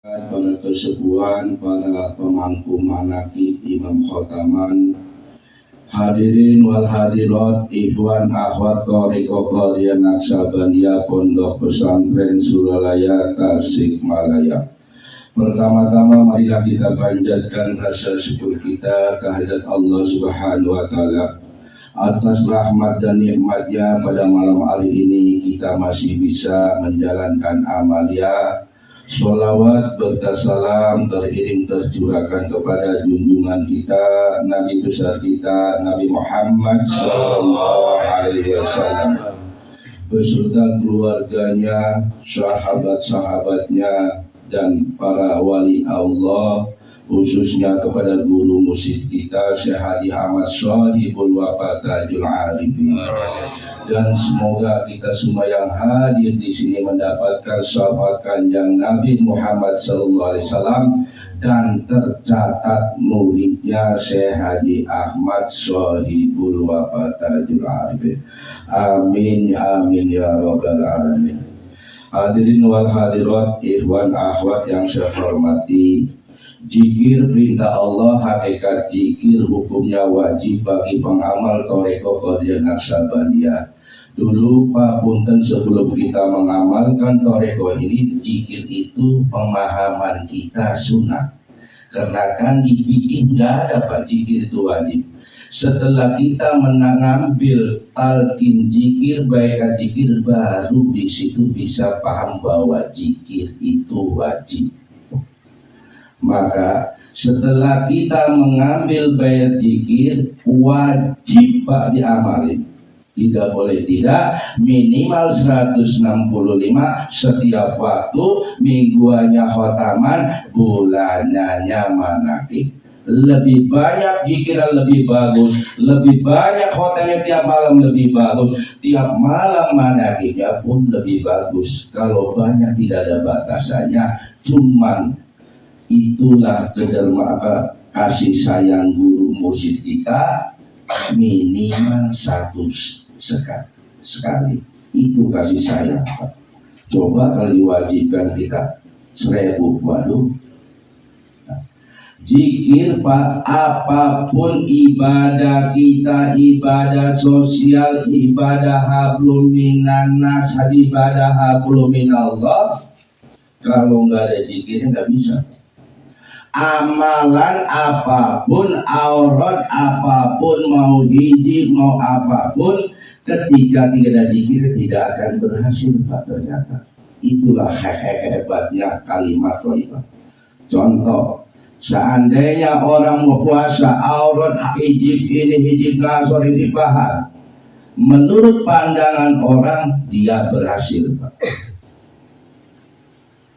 Para kesepuhan, para pemangku manaqib Imam Khotaman, hadirin wal hadirat, ikhwan akhwat thariqah Qadhiyah Naqsabandiyah Pondok Pesantren Suralaya Tasikmalaya. Pertama-tama marilah kita panjatkan rasa syukur kita kehadirat Allah Subhanahu wa taala atas rahmat dan nikmatnya pada malam hari ini kita masih bisa menjalankan amalia. Sholawat berkah salam teriring tercurahkan kepada junjungan kita, Nabi besar kita, Nabi Muhammad Sallallahu Alaihi Wasallam, beserta keluarganya, sahabat-sahabatnya, dan para wali Allah, khususnya kepada guru musik kita, Syekh Haji Ahmad Shahibul Wafa Tajul Arifin. Dan semoga kita semua yang hadir di sini mendapatkan syafaat kanjeng Nabi Muhammad SAW dan tercatat muridnya Syekh Haji Ahmad Shahibul Wafa Tajul Arifin. Amin amin ya rabbal alamin. Hadirin wal hadirat, ikhwan akhwat yang saya hormati, zikir perintah Allah, hakikat zikir hukumnya wajib bagi pengamal thariqah Qadhiyah Naqsabandiyah. Dulu Pak Punten, sebelum kita mengamalkan thariqah ini, zikir itu pemahaman kita sunnah. Karena kan di fikih nggak ada Pak zikir itu wajib. Setelah kita mengambil talqin zikir, baik zikir, baru di situ bisa paham bahwa zikir itu wajib. Maka setelah kita mengambil bayat zikir, wajib Pak diamalin. Tidak boleh tidak, minimal 165 setiap waktu, mingguannya khotaman, bulanannya manaqib. Lebih banyak zikiran lebih bagus, lebih banyak khotamnya tiap malam lebih bagus, tiap malam manaqibnya pun lebih bagus. Kalau banyak tidak ada batasannya, cuman itulah kedermawan kasih sayang guru musik kita, minimal satu sekali. Itu kasih sayang Pak. Coba kalau diwajibkan kita 1000, waduh. Zikir Pak, apapun ibadah kita, ibadah sosial, ibadah hablum minan nas, ibadah hablum minallah, kalau nggak ada zikirnya nggak bisa. Amalan apapun, aurat apapun, mau hijab, mau apapun, ketika tidak ada zikir tidak akan berhasil Pak. Ternyata itulah hebatnya kalimat thayyibah. Contoh, seandainya orang mau puasa, aurat, hijab ini, hijab nasor, hijab bahar, menurut pandangan orang dia berhasil Pak.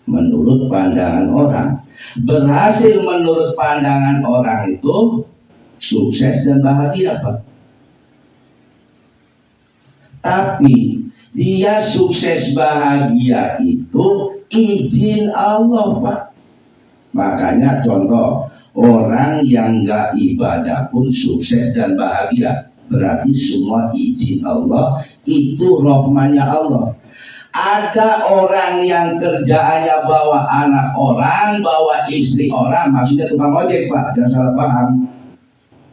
Menurut pandangan orang berhasil, menurut pandangan orang itu sukses dan bahagia Pak. Tapi dia sukses bahagia itu izin Allah Pak. Makanya contoh, orang yang gak ibadah pun sukses dan bahagia, berarti semua izin Allah, itu rahmannya Allah. Ada orang yang kerjaannya bawa anak orang, bawa istri orang, maksudnya tukang ojek Pak, jangan salah paham.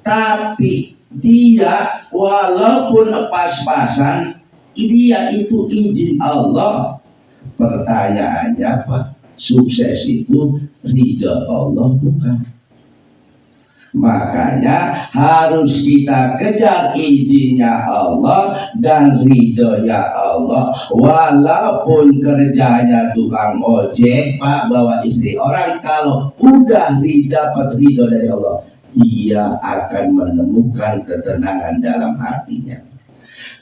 Tapi dia walaupun pas-pasan, dia itu izin Allah. Pertanyaannya Pak, sukses itu ridha Allah bukan? Makanya harus kita kejar izinnya Allah dan ridhonya Allah. Walaupun kerjanya tukang ojek Pak, bawa istri orang, kalau udah dapat ridho dari Allah, dia akan menemukan ketenangan dalam hatinya.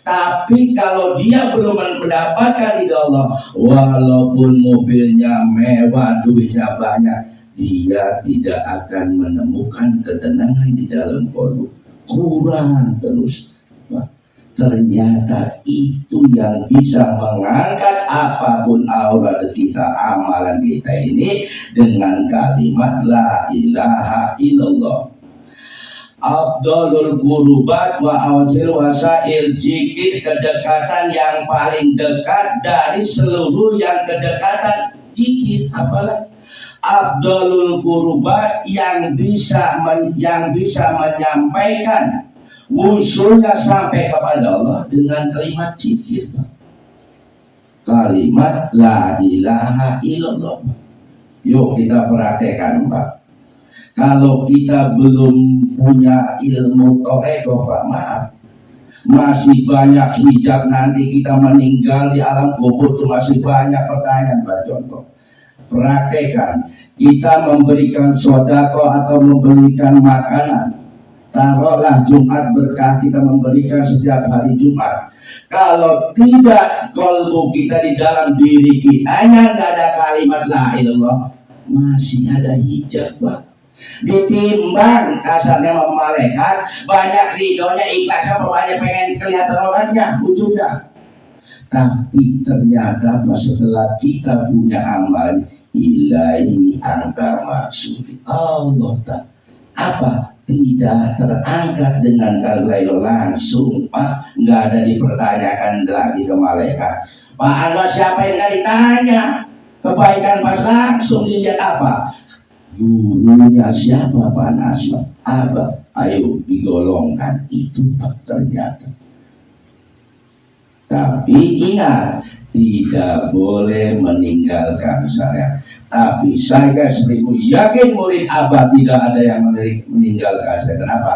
Tapi kalau dia belum mendapatkan ridho Allah, walaupun mobilnya mewah, duitnya banyak, dia tidak akan menemukan ketenangan di dalam kolbu. Kurang terus. Wah, ternyata itu yang bisa mengangkat apapun aurat kita, amalan kita ini, dengan kalimat la ilaha illallah. Abdulul qurubat wa awsil wasail, zikir kedekatan yang paling dekat dari seluruh yang kedekatan, zikir. Apalah Abdulul Qurbat yang bisa menyampaikan usulnya sampai kepada Allah dengan kalimat zikir, kalimat la ilaha illallah. Yuk kita perhatikan, Pak. Kalau kita belum punya ilmu toreko, Pak, maaf, masih banyak hijab. Nanti kita meninggal di alam kubur itu masih banyak pertanyaan, Pak. Contoh, praktekan kita memberikan sodako atau memberikan makanan. Taruhlah Jumat berkah, kita memberikan setiap hari Jumat. Kalau tidak kolbu kita di dalam diri kita hanya tidak ada kalimat la ilallah, masih ada hijab, Pak. Ditimbang kasarnya sama malaikat, banyak ridhonya, ikhlasnya, banyak pengen kelihatan orangnya, wujudnya. Tapi ternyata setelah kita punya amal, ilahi anta maksudi Allah tak apa tidak terangkat dengan kalau langsung, Pak, nggak ada dipertanyakan lagi ke malaikat. Pak Anwar siapa yang nggak ditanya kebaikan, pas langsung dilihat apa gurunya siapa, Pak Nasma, apa, ayo digolongkan itu, Pak, ternyata. Tapi ingat, tidak boleh meninggalkan syariat. Tapi saya seribu yakin murid Abah tidak ada yang meninggalkan syariat. Kenapa?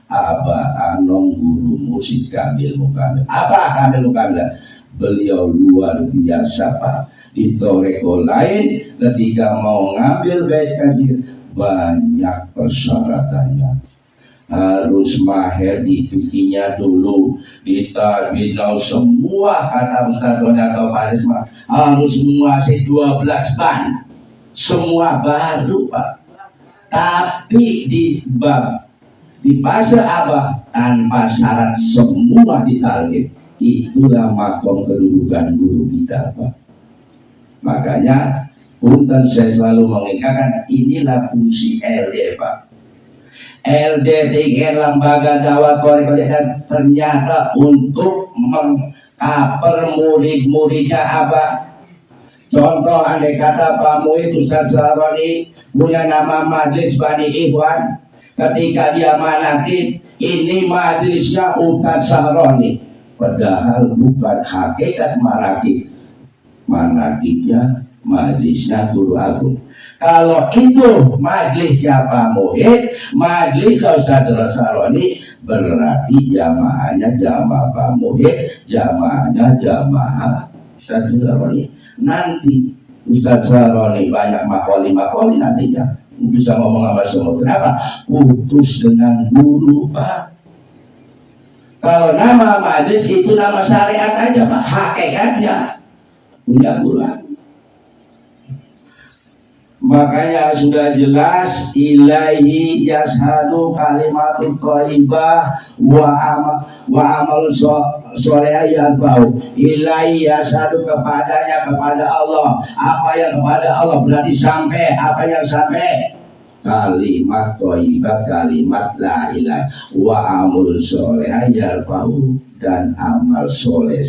Abah Anong guru musik Kamil Mukamil. Apa Kamil Mukamil? Beliau luar biasa, Pak. Di toreko lain ketika mau ngambil bait kaji banyak persyaratannya. Harus mahir dibikinnya dulu, ditabinau semua, kata Ustaz Doni atau Pak Risma, harus menguasai 12 ban, semua baru, Pak. Tapi di fase Abah tanpa syarat semua ditalib. Itulah makom kedudukan guru kita, Pak. Makanya punten saya selalu mengingatkan, inilah fungsi LD, Pak. LD3 lembaga dakwah toriko, dan ternyata untuk mengkaper murid-muridnya Abah. Contoh, andai kata Pak Muhid Ustaz Saroni punya nama Majlis Bani Ikhwan, ketika dia manakib, ini majlisnya Ustaz Saroni, padahal bukan hakikat manakib. Manakibnya majlisnya Guru Agung. Kalau itu majlisnya Pak Muhid, majlis Ustaz Saroni, berarti jamaahnya jamaah Pak Muhid, jamaahnya jamaah Ustaz Saroni. Nanti Ustaz Saroni banyak makoli nantinya bisa ngomong apa semua. Kenapa? Putus dengan guru, Pak. Kalau nama majlis itu nama syariat aja, Pak. Hakikatnya punya guru. Makanya sudah jelas, ilahi yashadu kalimatul thayyibah wa amal soleh yarbau. Ilahi yashadu kepadanya, kepada Allah. Apa yang kepada Allah berarti sampai, apa yang sampai? Kalimat thayyibah, kalimat la ilaha wa amal soleh yarbau, dan amal soleh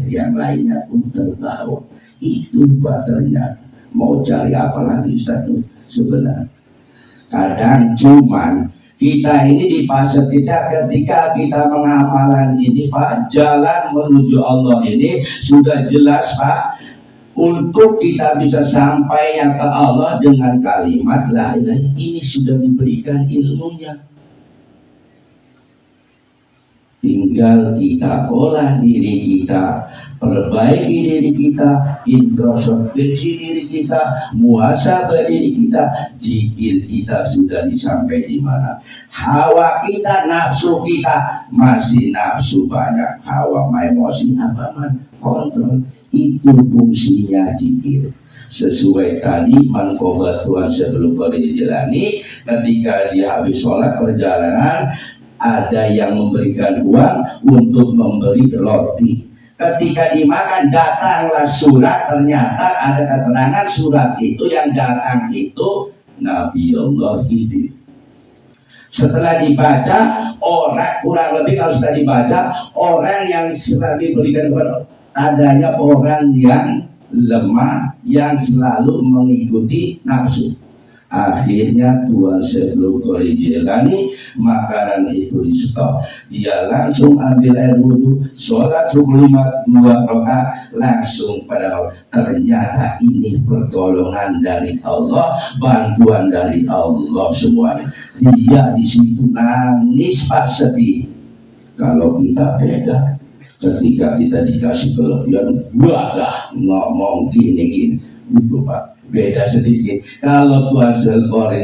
yang lainnya pun terbawa. Itu Pak, ternyata mau cari apa lagi, Ustaz? Sebenarnya kadang cuman kita ini di fase kita ketika kita mengamalkan ini, Pak, jalan menuju Allah ini sudah jelas, Pak. Untuk kita bisa sampai yang ke Allah dengan kalimat la ilaha, ini sudah diberikan ilmunya. Tinggal kita olah diri kita, perbaiki diri kita, introspeksi diri kita, muhasabah diri kita. Zikir kita sudah disampai di mana? Hawa kita, nafsu kita masih nafsu banyak, hawa emosi apa man kontrol. Itu fungsinya zikir. Sesuai tadi mankobat Tuhan sebelum kau dijalani, ketika dia habis sholat perjalanan, ada yang memberikan uang untuk memberi roti. Ketika dimakan, datanglah surat, ternyata ada keterangan surat itu yang datang itu Nabi Allah hidup. Setelah dibaca, orang kurang lebih kalau sudah dibaca, orang yang sudah diberikan kepada adanya orang yang lemah, yang selalu mengikuti nafsu. Akhirnya Tuan sebelum Jilani makanan itu di stop, dia langsung ambil air wudhu, sholat subuh 2 rakaat langsung pada Allah. Ternyata ini pertolongan dari Allah, bantuan dari Allah semuanya. Dia di situ nangis pas sedih. Kalau kita beda, ketika kita dikasih kelebihan, wadah ngomong gini itu Pak. Beda sedikit. Kalau Tuhan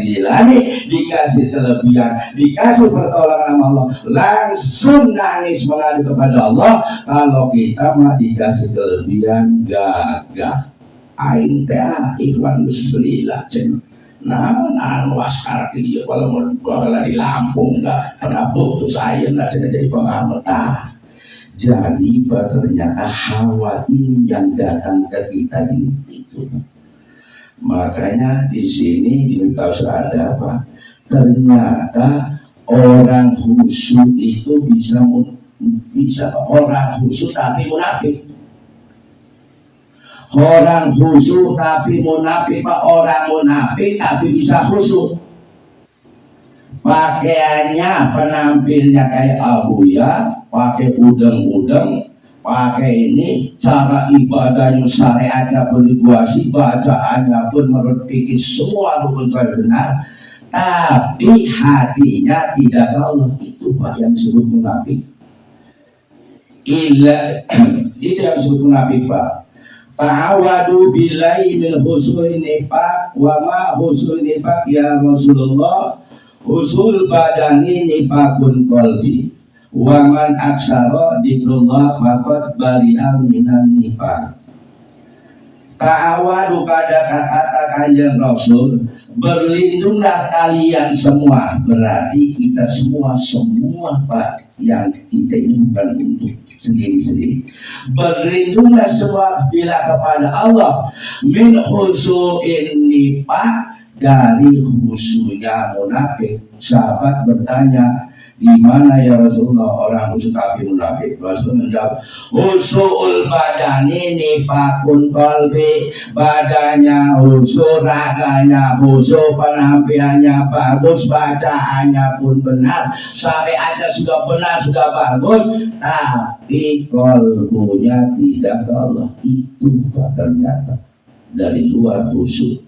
Jilani dikasih kelebihan, dikasih pertolongan sama Allah, langsung nangis mengadu kepada Allah. Kalau kita mah dikasih kelebihan gagah. Aing teh ikhwan selilah cen. Nah, waskar dia kalau mau di Lampung nggak pernah putus saya nggak jadi pengamat. Jadi ternyata hawa ini yang datang ke kita ini itu. Makanya di sini diminta ada apa? Ternyata orang khusyuk itu bisa orang khusyuk tapi munafik. Orang khusyuk tapi munafik, Pak. Orang munafik tapi bisa khusyuk. Pakaiannya, penampilnya kayak abuya, pakai udeng-udeng, pakai ini, cara ibadahnya syariatnya pun dibuasi, bacaannya pun menurut fikih semua rukun benar, tapi hatinya tidak tahu. Itu Pak yang disebut munafik. Itu yang disebut munafik Pak. Ta'awadu billahi min husnul nifaq wa ma husnul nifaq ya Rasulullah. Husul badani nifaqun qalbi. Waman aksara dikrullah faqad bari'al minan nifaq. Ta'awadu pada kata Kanjeng Rasul, berlindunglah kalian semua. Berarti kita semua Pak, yang kita ini bukan untuk sendiri-sendiri. Berlindunglah semua bila kepada Allah min khusu'in nifaq, dari khusyuknya munafik. Sahabat bertanya, di mana ya Rasulullah orang khusyuk tapi munafik? Rasul menjawab, khusyukul badani nifaqun qalbi. Badannya khusyuk, raganya khusyuk, penampilannya bagus, bacaannya pun benar, syariatnya sudah benar, sudah bagus, tapi qalbunya tidak ke Allah. Itu ternyata dari luar khusyuk,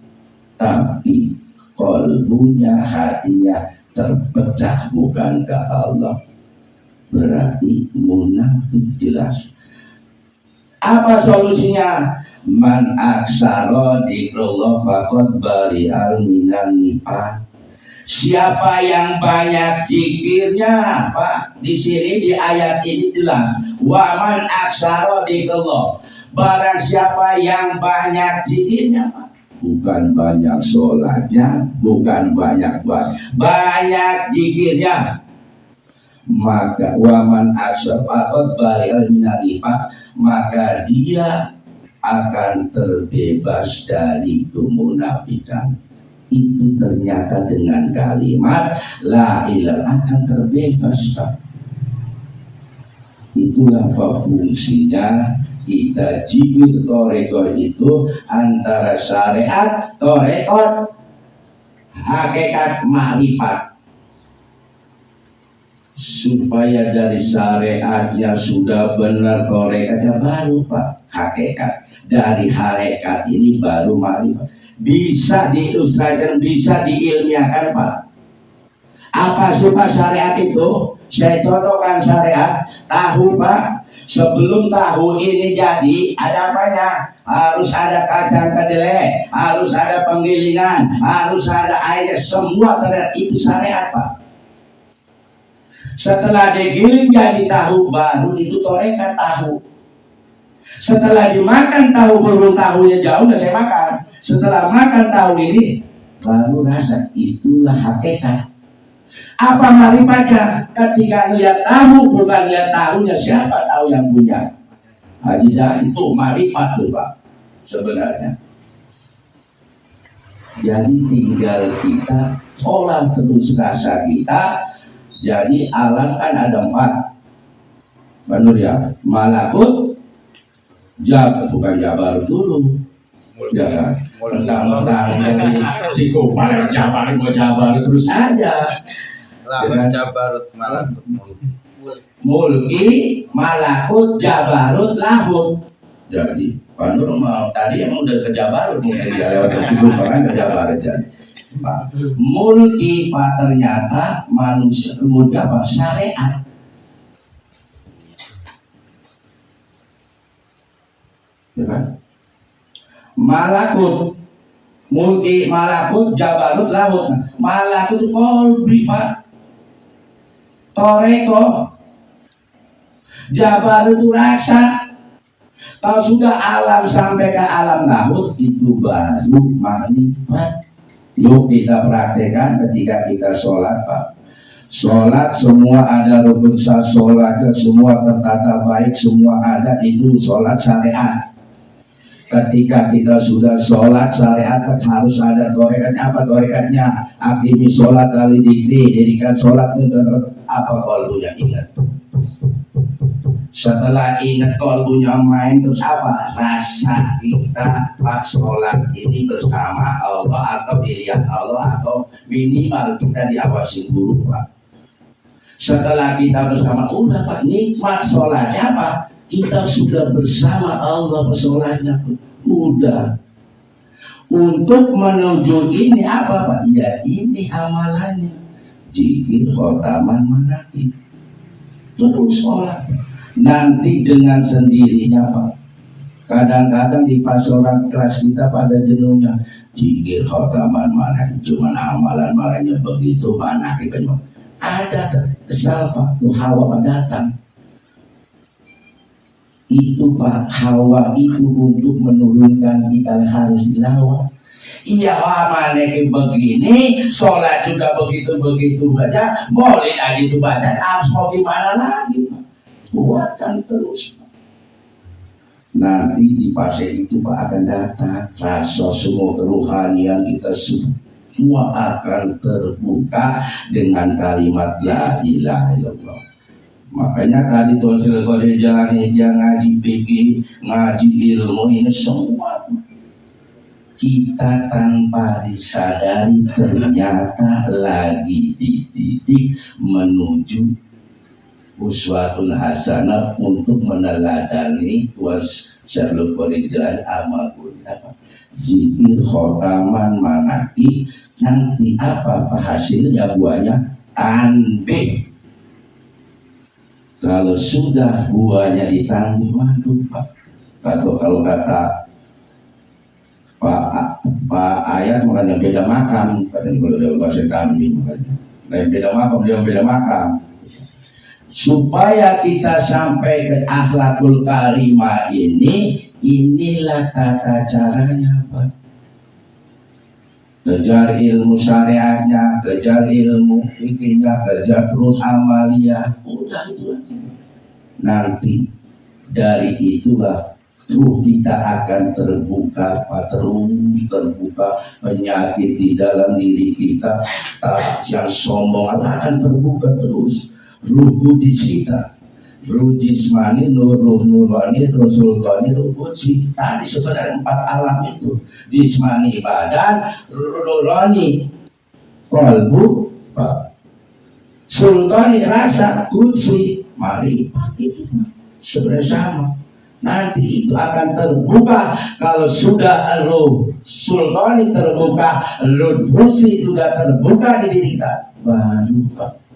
tapi qalbunya, hatinya terpecah bukan ke Allah. Berarti munafik jelas. Apa solusinya? Man aksara dikrullah faqad bari'al minan nifaq. Siapa yang banyak zikirnya, Pak, di sini di ayat ini jelas. Wa man aksara dikrullah. Barang siapa yang banyak zikirnya, Pak, bukan banyak sholatnya, bukan banyak puasa, banyak zikirnya, maka waman aksafaqat bari'al minan nifaq, maka dia akan terbebas dari kemunafikan. Itu ternyata dengan kalimat la ilaha akan terbebas, Pak. Itulah fungsinya kita jibir torekot itu antara syariat, torekot, hakikat, ma'rifat. Supaya dari syariatnya sudah benar, torekatnya baru Pak hakikat. Dari hakikat ini baru ma'rifat. Bisa diilustrasikan, bisa diilmiahkan Pak. Apa sih Pak syariat itu? Saya contohkan syariat. Tahu Pak, sebelum tahu ini jadi, ada apanya? Harus ada kacang kedelai, harus ada penggilingan, harus ada air, semua terlihat. Itu syariat Pak. Setelah digiling jadi tahu, baru itu torekat tahu. Setelah dimakan tahu, belum tahunya jauh, udah saya makan. Setelah makan tahu ini, baru rasa. Itulah hakikat. Apa marifatnya? Ketika lihat tahu, bukan lihat tahunya, siapa tahu yang punya? Tidak, itu marifat tuh Pak sebenarnya. Jadi tinggal kita olah terus rasa kita. Jadi alam kan ada 4, benar ya? Malakut, bukan Jabar dulu, ya kan? Mentang-mentang dari Cikupa Jabar mau Jabar terus aja. Lahut Jabarut Malakut Mulki Malakut Jabarut Lahut. Jadi Pak Nur mau tadi emang udah ke Jabarut mungkin dia lewat Cikupa kan ke Jabarut jadi. Pak, mulki Pak ternyata manusia muda apa syariat. Ya kan? Malakut mulki malakut Jabarut Lahut. Malakut itu kolbi Pak, toreko. Jabarut itu rasa. Kalau sudah alam sampai ke alam lahut itu baru makrifat. Yuk kita praktekkan ketika kita sholat Pak. Sholat semua ada rukun sah sholat, semua tertata baik, semua ada, itu sholat syariat. Ketika kita sudah sholat syariat harus ada torekatnya. Apa torekatnya? Akimi sholat kali dikri, dirikan sholat untuk apa kalbunya ingat. Setelah ingat kalbunya main terus apa? Rasa kita pas sholat ini bersama Allah atau dilihat Allah atau minimal kita diawasi guru Pak. Setelah kita bersama udah Pak, nikmat sholatnya apa? Kita sudah bersama Allah sholatnya udah. Untuk menuju ini apa Pak? Ya ini amalannya. Zikir, khotaman, manakib. Terus sholat. Nanti dengan sendirinya Pak. Kadang-kadang di pas orang kelas kita pada jenuhnya zikir, khotaman, manakib. Cuman amalan-amalannya begitu, manakib. Ada kesal Pak. Tuh hawa datang. Itu Pak, hawa itu untuk menurunkan kita harus dilawan. Iya amalnya begini, sholat juga begitu-begitu baca, boleh lagi itu baca, harus mau gimana lagi Pak? Buatkan terus Pak. Nanti di fase itu Pak akan datang rasa semua keruhanian kita semua akan terbuka dengan kalimat la ilaha illallah. Makanya tadi Tuan Silvari jalani dia ngaji fikih, ngaji ilmu ini semua kita tanpa disadari ternyata lagi dididik menuju uswatun hasanah untuk meneladani Tuan Silvari jalani amal kita. Zikir, khotaman, manaki, nanti apa hasilnya buahnya? Tanbih. Kalau sudah buahnya ditanggung, waduh Pak. Kalau kata Pak Ayat makanya beda makam, katanya kalau dia bahasa kambing makanya. Lain beda makam, dia beda makam. Supaya kita sampai ke akhlakul karimah ini, inilah tata caranya Pak. Kejar ilmu syariatnya, kejar ilmu fikihnya, kejar terus amalia. Udah itu aja. Nanti dari itulah ruh kita akan terbuka, terus terbuka. Penyakit di dalam diri kita, yang sombong akan terbuka terus. Ruh kudus kita, ruh jismani, ruh nurani, ruh sultani, ruh kudus. Tadi sebenarnya 4 alam itu. Jismani badan, nurani kalbu, sultani rasa, kudus marifat itu sebenarnya sama. Nanti itu akan terbuka kalau sudah ruh sultani terbuka, ruh kudus sudah terbuka di diri kita, baru Pak.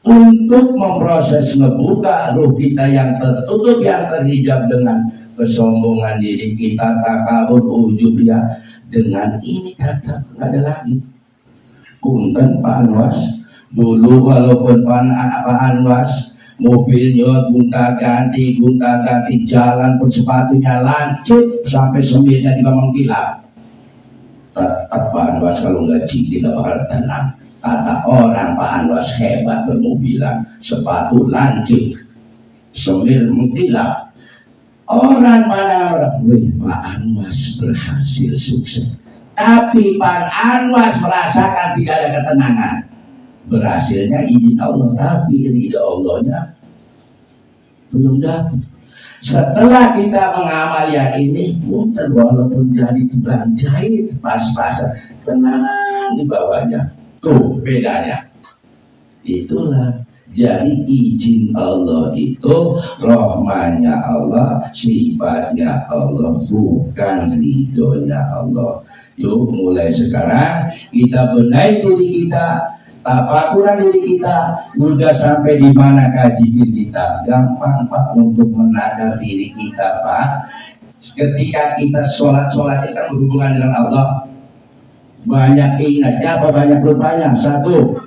Untuk memproses ngebuka ruh kita yang tertutup, yang terhijab dengan kesombongan diri kita, takabur, ujub ya, dengan ini kata nggak ada lagi. Punten Pak Anwas, dulu walaupun Pak Anwas mobilnya gonta-ganti jalan pun sepatunya lancip sampai semirnya tidak mengkilap. Tetap Pak Anwas kalau gaji tidak bakal tenang. Kata orang Pak Anwas hebat bermobilan, sepatu lancip, semir mengkilap. Orang pada orang, wih Pak Anwas berhasil sukses. Tapi Pak Anwas merasakan tidak ada ketenangan. Berhasilnya izin Allah, tapi ridha Allahnya belum dapat. Setelah kita mengamal yang ini, walaupun jadi tukang jahit pas-pasan, tenang di bawahnya. Tuh bedanya. Itulah. Jadi izin Allah itu rahmannya Allah, sifatnya Allah, bukan ridhonya Allah. Yuk mulai sekarang kita benahi diri kita, tafakuran diri kita, udah sampai di mana kajian kita. Gampang Pak untuk menakar diri kita Pak. Ketika kita sholat itu kan berhubungan dengan Allah. Banyak ingatnya apa banyak lupanya? Satu,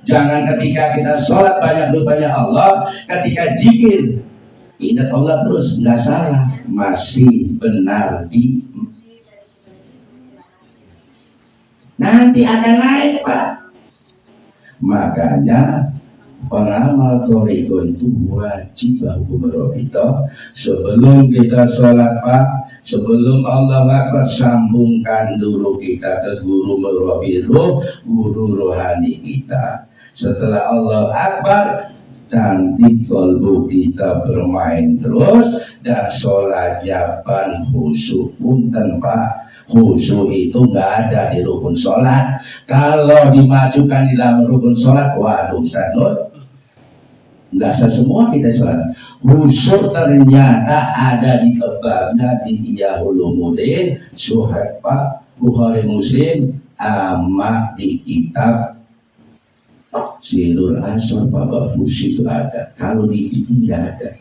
jangan ketika kita sholat banyak lupanya Allah, ketika zikir ingat Allah terus, nggak salah, masih benar di nanti akan naik Pak. Makanya pengamal toriko itu wajib hukum robito. Sebelum kita sholat Pak, sebelum Allah Akbar, sambungkan dulu kita ke guru merobiru, guru rohani kita. Setelah Allah Akbar, nanti kolbu kita bermain terus dan sholatnya pan khusyuk punten Pak. Khusyuk itu nggak ada di rukun sholat. Kalau dimasukkan di dalam rukun sholat, waduh Ustaz Nur, nggak semua kita sholat. Khusyuk ternyata ada di kebabnya di Iyahulumuddin, Syuhab Pak, Bukhari Muslim, ama di kitab Sirul Asor Bab khusyuk itu ada. Kalau di itu nggak ada.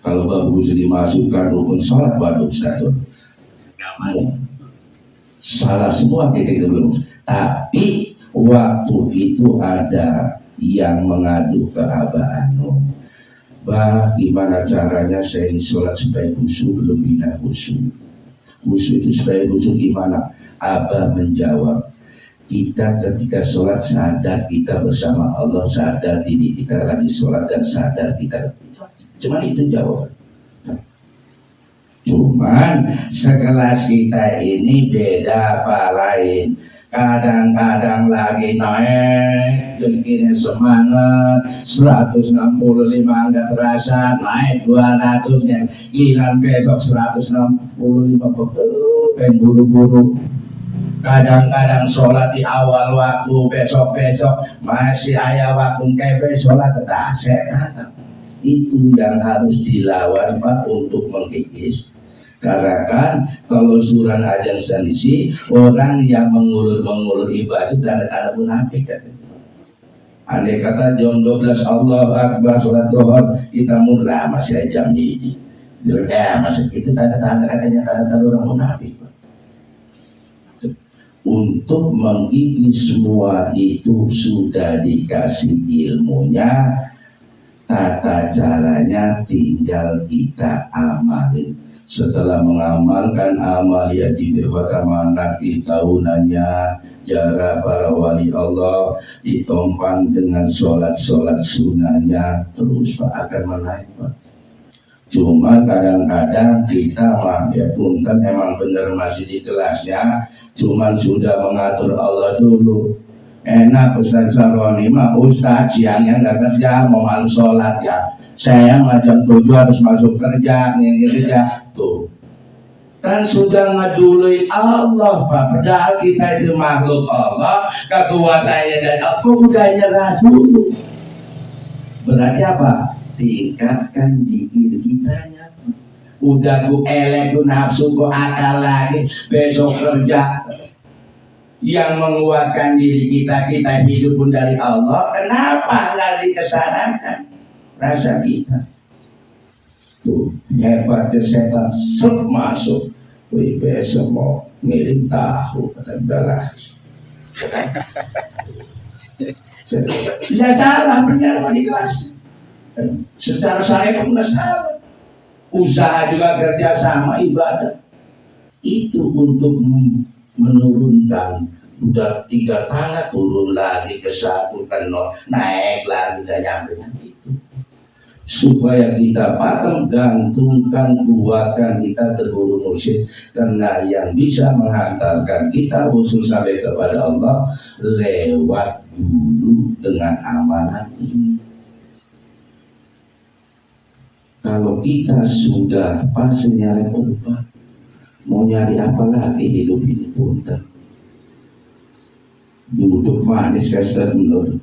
Kalau bab khusyuk dimasukkan rukun sholat, waduh Ustaz Nur, salah semua kita itu belum. Tapi waktu itu ada yang mengadu ke Abah Anu, Bah, gimana caranya saya sholat supaya khusyuk? Belum bina khusyuk. Khusyuk itu supaya khusyuk gimana? Abah menjawab, kita ketika sholat sadar kita bersama Allah, sadar diri kita lagi sholat dan sadar kita. Cuman itu jawaban. Cuman sekelas kita ini beda apa lain. Kadang-kadang lagi naik, jadi semangat 165 nggak terasa, naik 200-nya, giliran besok 165 pengen buru-buru. Kadang-kadang sholat di awal waktu, besok-besok masih ayah waktu kepe sholat terasa. Itu yang harus dilawan Pak untuk mengkikis. Karena kan kalau suran ajan sanisi, orang yang mengulur ibadah itu tanda-tanda munafik kan. Andai kata jam 12 Allah Akbar sholat duhur, kita mulai masih jam ini. Masih itu tanda-tanda katanya tanda-tanda orang munafik. Untuk mengikis semua itu sudah dikasih ilmunya, tata caranya tinggal kita amalin. Setelah mengamalkan amal ya jibir khotamana di tahunannya, jara para wali Allah ditompang dengan sholat-sholat sunnahnya, terus Pak akan menaik Pak. Cuma kadang-kadang kita mah ya punten emang bener masih di kelasnya, cuman sudah mengatur Allah dulu. Enak Ustaz Saroni mah Ustaz siangnya nggak kerja, mau malu sholat ya. Saya jam 7 harus masuk kerja, kerja tuh. Kan sudah ngedului Allah Pak. Padahal kita itu makhluk Allah, kekuatannya dan apa udah nyerah dulu. Berarti apa? Tingkatkan zikir kitanya. Udah ku elek, ku nafsu, ku akal lagi, besok kerja. Yang menguatkan diri kita hidup pun dari Allah. Kenapa nggak dikesanakan rasa kita? Tuh hebatnya setan masuk. Wih besok mau ngirim tahu kata udahlah. Tidak salah, benar di kelas. Secara syariat pun nggak salah. Usaha juga kerja sama ibadah. Itu untuk menurunkan, udah 3 tangga turun lagi ke 1 kan naik lagi dan nyampe itu. Supaya kita paham, gantungkan, kuatkan kita ke guru mursyid, karena yang bisa menghantarkan kita usul sampai kepada Allah lewat guru dengan amanah ini. Kalau kita sudah pasnya repot, mau nyari apa lagi hidup ini punten. Duduk manis kasar menurut.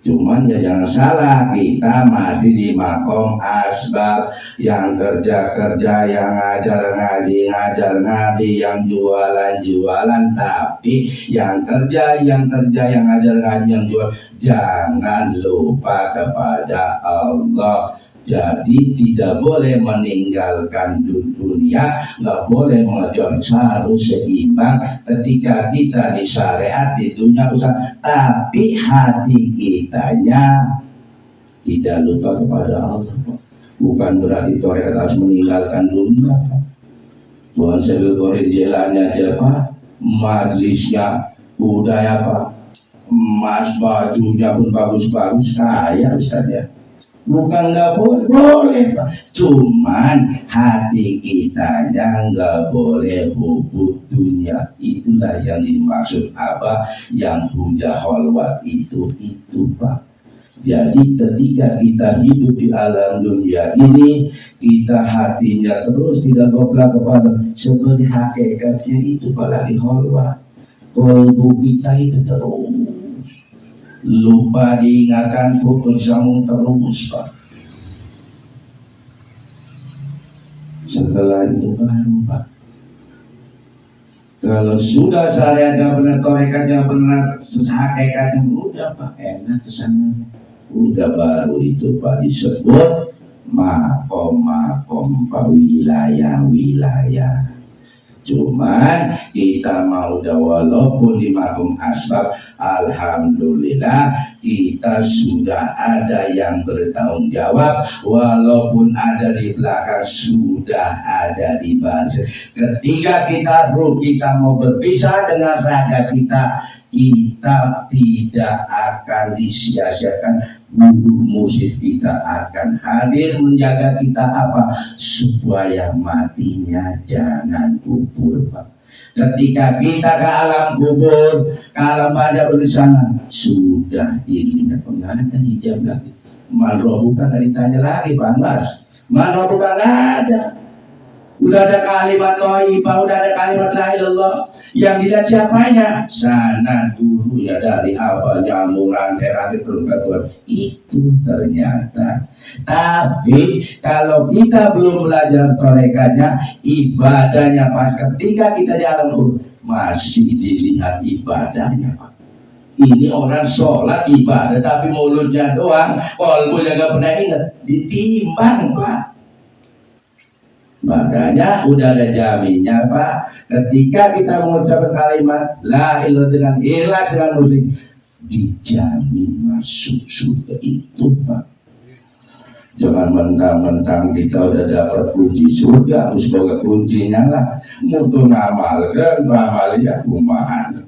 Cuman ya jangan salah, kita masih di makom asbab, yang kerja-kerja, yang ngajar ngaji, yang jualan, tapi yang kerja, yang ngajar ngaji, yang jual, jangan lupa kepada Allah. Jadi tidak boleh meninggalkan dunia, nggak boleh mengejar, harus seimbang ketika kita di syariat, di dunia usaha, tapi hati kitanya tidak lupa kepada Allah. Bukan berarti tarekat harus meninggalkan dunia. Tuhan Syekh Qorib Jilani aja Pak, majlisnya budaya Pak, emas bajunya pun bagus-bagus, kaya Ustaz ya. Bukan nggak boleh Pak, cuman hati kitanya nggak boleh hubut dunia. Itulah yang dimaksud apa yang hujah kholwat itu Pak. Jadi ketika kita hidup di alam dunia ini, kita hatinya terus tidak goblak kepada sebenarnya hakikatnya itu apalagi kholwat. Kolbu kita itu terus lupa diingatkan, putus sambung terus Pak. Setelah itu baru Pak, kalau sudah syariatnya benar, tarekatnya benar, hakikatnya udah Pak, enak kesananya. Udah baru itu Pak disebut makom Pak, wilayah. Cuman kita mau walaupun di makom asbab, alhamdulillah kita sudah ada yang bertanggung jawab, walaupun ada di belakang sudah ada di baris. Ketika kita mau berpisah dengan raga kita tidak akan disia-siakan. Guru musik kita akan hadir menjaga kita apa? Supaya matinya jangan kubur Pak. Ketika kita ke alam kubur, ke alam barzakh di sana, sudah dilihat pengaruh hijab lagi. Manroh bukan ditanya lagi Pak Mas. Manroh bukan ada. Udah ada kalimat thayyibah, udah ada kalimat la ilaha illallah. Yang dilihat siapanya? Sana dulu ya, dari awal nyambung rantai turun ke Tuhan. Itu ternyata. Tapi kalau kita belum belajar torekatnya, ibadahnya Pak, ketika kita di alam kubur masih dilihat ibadahnya Pak. Ini orang sholat ibadah tapi mulutnya doang, kolbunya gak pernah ingat, ditimbang Pak. Makanya udah ada jaminnya Pak, ketika kita mengucapkan kalimat la ilaha dengan ikhlas dengan muslim, dijamin masuk surga itu Pak. Jangan mentang-mentang kita udah dapat kunci surga, harus bawa kuncinya lah, untuk ngamalkan amalia kumahan.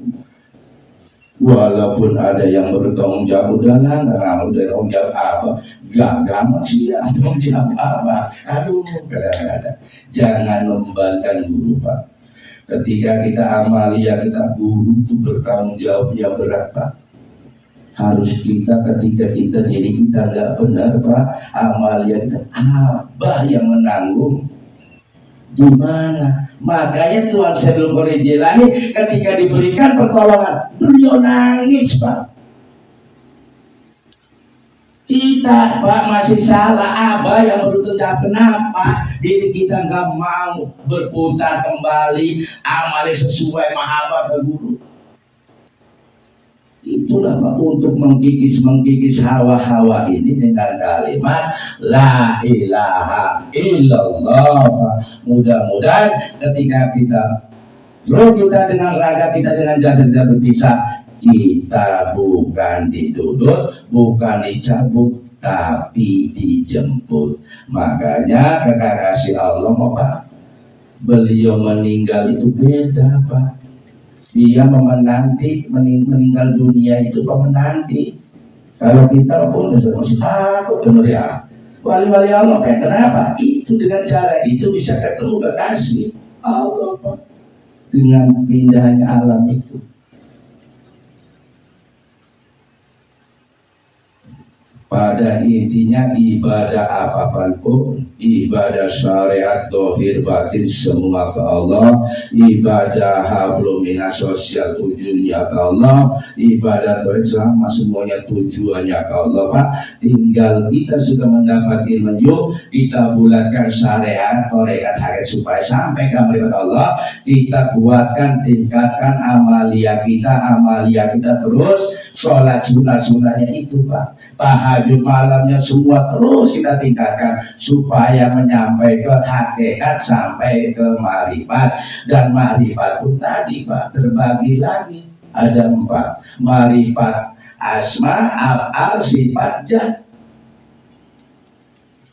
Walaupun ada yang bertanggung jawab, udahlah nggak mau bertanggung jawab apa, gagal sih ya, tanggung jawab apa, aduh kadang-kadang. Jangan membebankan guru Pak. Ketika kita amalia, kita guru itu bertanggung jawabnya berat Pak. Harus kita ketika diri kita nggak benar Pak, amalia kita abah yang menanggung. Gimana? Makanya Tuhan Syekh Qorib Jilani ketika diberikan pertolongan, beliau nangis Pak. Kita Pak masih salah, abah yang berusaha. Kenapa diri kita nggak mau berputar kembali amali sesuai mahabbah ke guru? Itulah Pak, untuk menggigis hawa-hawa ini dengan kalimat la ilaha illallah Pak. Mudah-mudahan ketika roh kita dengan raga kita dengan jasad tidak berpisah, kita bukan diduduk, bukan dicabut, tapi dijemput. Makanya kekasih Allah Pak, beliau meninggal itu beda Pak. Dia menanti meninggal dunia itu menanti. Kalau kita pun masih takut benar ya. Wali-wali Allah kenapa? Itu dengan cara itu bisa ketemu kekasih Allah Pak. Dengan pindahnya alam itu. Pada intinya ibadah apapun, ibadah syariat dohir batin semua ke Allah, ibadah hablum minas sosial tujuannya ke Allah, ibadah tauhid sama semuanya tujuannya ke Allah Pak. Tinggal kita sudah mendapat ilmu, yuk kita bulatkan syariat tarekat hakikat supaya sampai ke meribat Allah. Kita kuatkan, tingkatkan amalia kita terus. Sholat sunnah-sunnahnya itu Pak, tahajud malamnya semua terus kita tingkatkan supaya menyampai ke hakikat, sampai ke marifat. Dan marifat pun tadi Pak terbagi lagi ada 4, marifat asma, af'al, sifat, zat.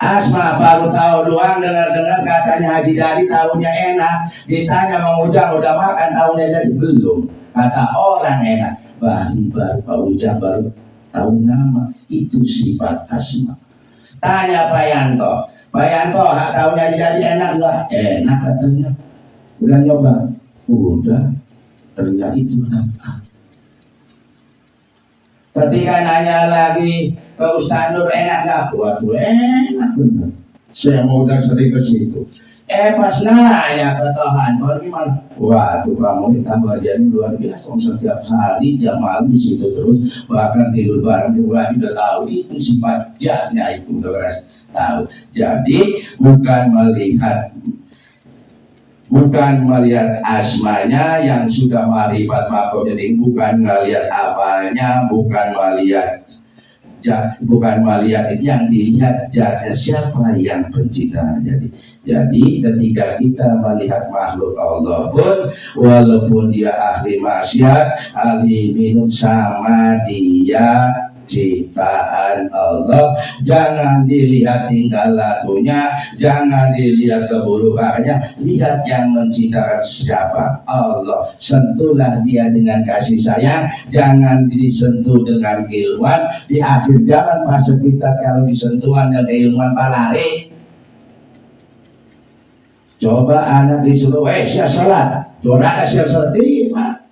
Asma baru tahu doang, dengar-dengar katanya Haji Dari tahunya enak, ditanya Mang Ujang udah makan tahunya jadi belum, kata orang enak. Bali baru Pak Ujang baru tahu nama, itu sifat asma. Tanya Pak Yanto hak tahunya jadi enak nggak? Enak katanya. Udah nyoba? Udah. Ternyata itu apa? Ketika nanya lagi ke Ustaz Nur enak nggak? Waduh enak bener. Saya mau udah sering ke situ. Pas nanya ke Tuhan, gimana? Waduh kamu tambah jadi luar biasa. Setiap hari tiap malam di situ terus, bahkan tidur bareng juga udah tahu itu sifat zatnya itu udah tahu. Jadi bukan melihat asmanya yang sudah marifat makom, jadi bukan melihat apanya, bukan melihat yang dilihat zatnya siapa yang pencipta. Jadi ketika kita melihat makhluk Allah pun, walaupun dia ahli maksiat, ahli minum, sama dia ciptaan Allah. Jangan dilihat tingkah lakunya, jangan dilihat keburukannya, lihat yang menciptakan siapa, Allah. Sentuhlah dia dengan kasih sayang, jangan disentuh dengan keilmuan. Di akhir zaman masa kita kalau disentuhan dengan keilmuan palari. Coba anak disuruh siap salat, doa siap salat, terima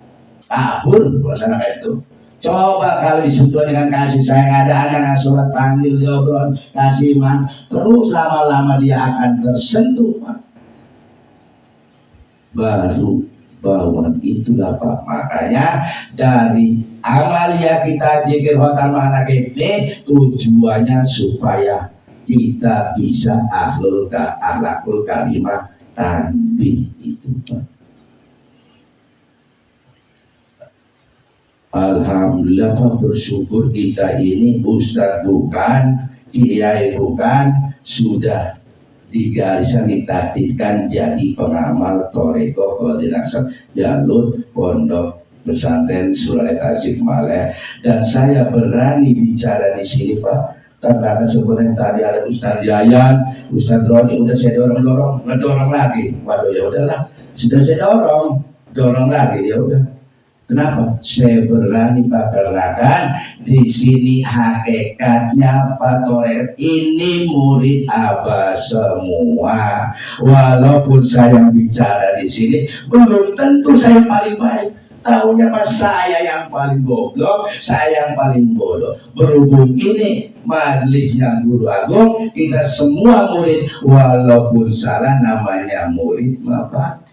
kabur puasa itu. Coba kalau disentuh dengan kasih sayang, ada anak sholat panggil diobrol kasih mah, terus lama-lama dia akan tersentuh Pak. Baru bauan itulah Pak. Makanya dari amalia kita zikir khotam anak ini tujuannya supaya kita bisa akhlakul karimah tanbih itu Pak. Alhamdulillah Pak, bersyukur kita ini Ustadz bukan, Kiai bukan, sudah digarisan ditatihkan jadi pengamal toreko koordinasi jalur pondok pesantren Surat Tasikmalaya. Dan saya berani bicara di sini Pak, karena sebenarnya tadi ada Ustadz Jayan, Ustadz Roni, udah saya ngedorong lagi. Waduh ya udahlah, sudah saya dorong lagi ya udah. Kenapa? Saya berani Pak, karena kan di sini hakikatnya Pak Toler ini murid Abah semua. Walaupun saya bicara di sini, belum tentu saya paling baik. Tahunya Pak saya yang paling goblok, saya yang paling bodoh. Berhubung ini majelisnya Guru Agung, kita semua murid, walaupun salah namanya murid Bapak.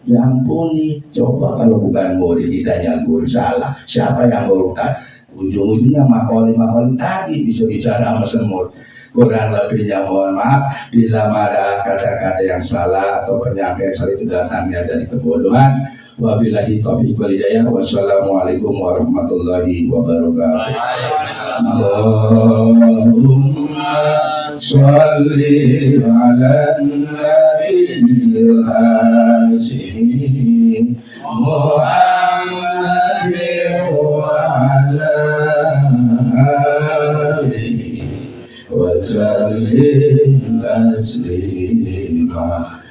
Ya ampuni, coba kalau bukan murid ditanya guru salah, siapa yang urutan? Ujung-ujungnya makoli tadi bisa bicara sama semut. Kurang lebihnya mohon maaf bila ada kata-kata yang salah atau penyampaian salah itu datangnya dari kebodohan. Wabillahi taufiq wal hidayah. Wassalamualaikum warahmatullahi wabarakatuh. Allahumma sholli ala nabiyil hasyim Muhammadin wa ala alihi wa sallim taslima.